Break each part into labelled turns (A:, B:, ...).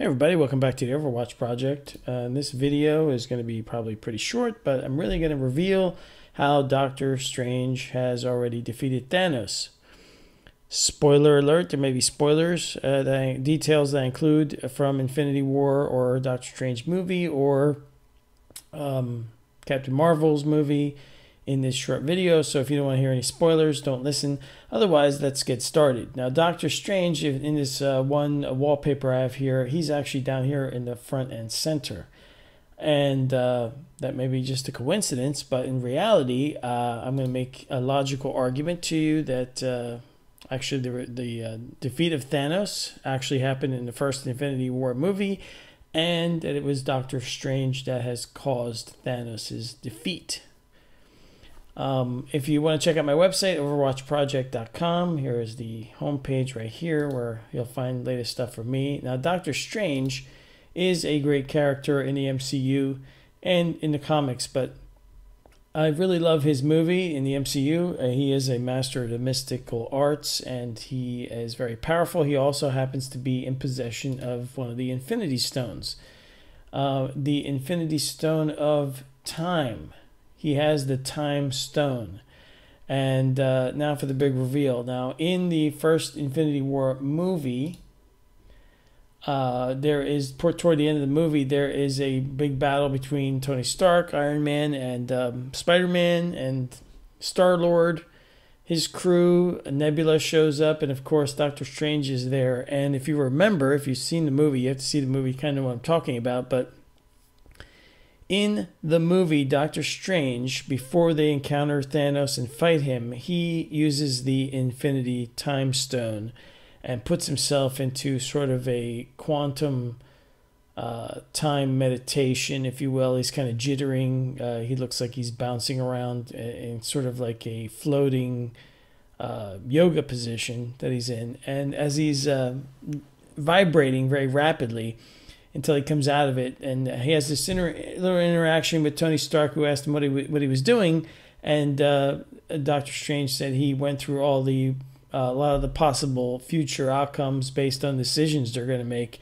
A: Hey everybody, welcome back to the Overwatch Project. This video is going to be probably pretty short, but I'm really going to reveal how Doctor Strange has already defeated Thanos. Spoiler alert, there may be spoilers, details that I include from Infinity War or Doctor Strange movie or Captain Marvel's movie in this short video. So if you don't want to hear any spoilers, don't listen. Otherwise, let's get started. Now, Doctor Strange, in this one wallpaper I have here, he's actually down here in the front and center. And that may be just a coincidence, but in reality, I'm going to make a logical argument to you that actually the defeat of Thanos actually happened in the first Infinity War movie, and that it was Doctor Strange that has caused Thanos' defeat. If you want to check out my website, overwatchproject.com, here is the homepage right here where you'll find latest stuff from me. Now, Doctor Strange is a great character in the MCU and in the comics, but I really love his movie in the MCU. He is a master of the mystical arts, and he is very powerful. He also happens to be in possession of one of the Infinity Stones, the Infinity Stone of Time. He has the Time Stone. And now for the big reveal. Now, in the first Infinity War movie, toward the end of the movie, there is a big battle between Tony Stark, Iron Man, and Spider-Man, and Star-Lord. His crew, Nebula shows up, and of course, Doctor Strange is there. And if you remember, if you've seen the movie, you have to see the movie, kind of what I'm talking about, but in the movie Doctor Strange, before they encounter Thanos and fight him, he uses the Infinity Time Stone and puts himself into sort of a quantum time meditation, if you will. He's kind of jittering. He looks like he's bouncing around in sort of like a floating yoga position that he's in. And as he's vibrating very rapidly, until he comes out of it, and he has this little interaction with Tony Stark, who asked him what he was doing, and Doctor Strange said he went through a lot of the possible future outcomes based on decisions they're going to make,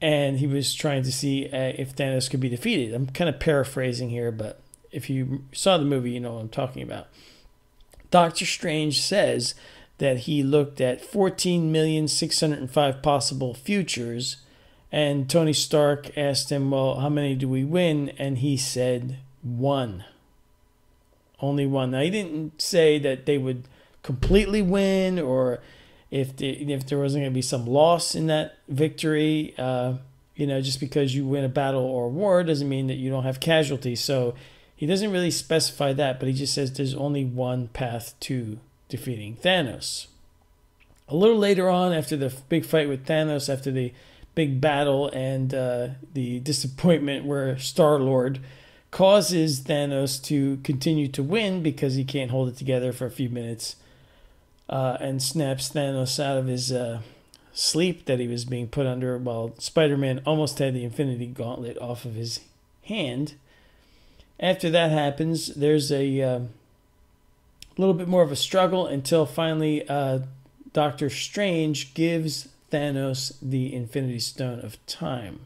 A: and he was trying to see if Thanos could be defeated. I'm kind of paraphrasing here, but if you saw the movie, you know what I'm talking about. Doctor Strange says that he looked at 14,605 possible futures. And Tony Stark asked him, well, how many do we win? And he said, one. Only one. Now, he didn't say that they would completely win, or if there wasn't going to be some loss in that victory. Just because you win a battle or a war doesn't mean that you don't have casualties. So he doesn't really specify that, but he just says there's only one path to defeating Thanos. A little later on, after the big fight with Thanos, after the big battle and the disappointment where Star-Lord causes Thanos to continue to win because he can't hold it together for a few minutes, and snaps Thanos out of his sleep that he was being put under while Spider-Man almost had the Infinity Gauntlet off of his hand. After that happens, there's a little bit more of a struggle until finally Doctor Strange gives Thanos the Infinity Stone of Time.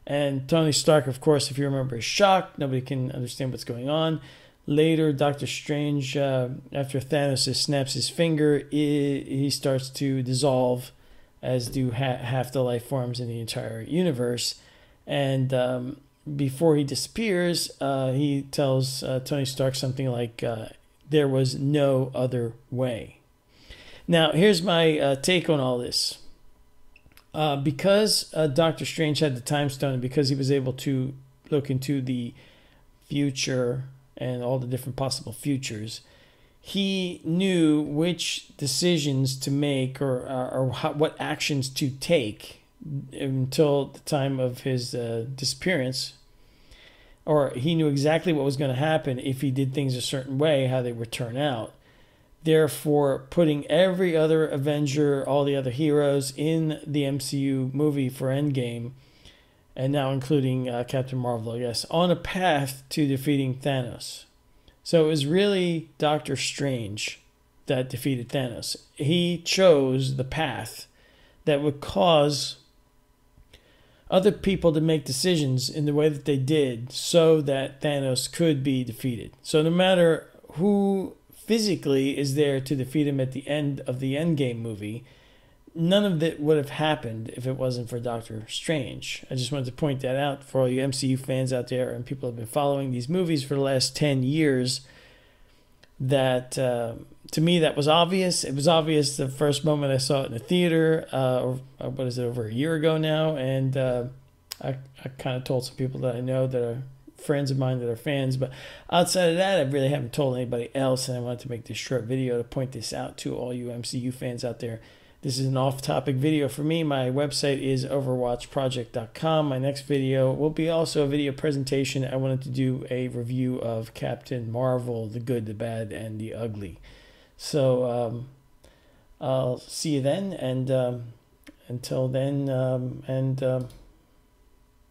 A: And Tony Stark, of course, if you remember, is shocked. Nobody can understand what's going on. Later, Doctor Strange, after Thanos snaps his finger, he starts to dissolve, as do half the life forms in the entire universe. And before he disappears, he tells Tony Stark something like, there was no other way. Now, here's my take on all this. Because Doctor Strange had the Time Stone, and because he was able to look into the future and all the different possible futures, he knew which decisions to make or what actions to take until the time of his disappearance. Or he knew exactly what was going to happen if he did things a certain way, how they would turn out. Therefore, putting every other Avenger, all the other heroes in the MCU movie for Endgame, and now including Captain Marvel, I guess, on a path to defeating Thanos. So it was really Doctor Strange that defeated Thanos. He chose the path that would cause other people to make decisions in the way that they did so that Thanos could be defeated. So no matter who physically is there to defeat him at the end of the Endgame movie, none of that would have happened if it wasn't for Doctor Strange. I just wanted to point that out for all you MCU fans out there and people who have been following these movies for the last 10 years. That, to me, that was obvious. It was obvious the first moment I saw it in the theater, what is it, over a year ago now, and I kind of told some people that I know that are friends of mine that are fans, but outside of that, I really haven't told anybody else, and I wanted to make this short video to point this out to all you MCU fans out there. This is an off-topic video for me. My website is overwatchproject.com. My next video will be also a video presentation. I wanted to do a review of Captain Marvel, the good, the bad, and the ugly. So I'll see you then, and until then,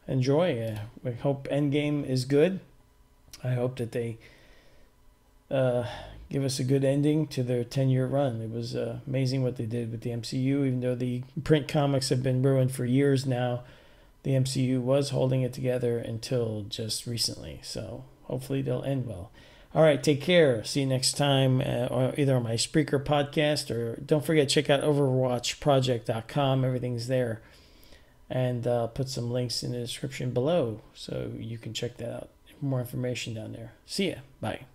A: enjoy. I hope Endgame is good. I hope that they give us a good ending to their 10-year run. It was amazing what they did with the MCU. Even though the print comics have been ruined for years now, the MCU was holding it together until just recently. So hopefully they'll end well. All right, take care. See you next time, or either on my Spreaker podcast, or don't forget, check out overwatchproject.com. Everything's there. And I'll put some links in the description below so you can check that out. More information down there. See ya. Bye.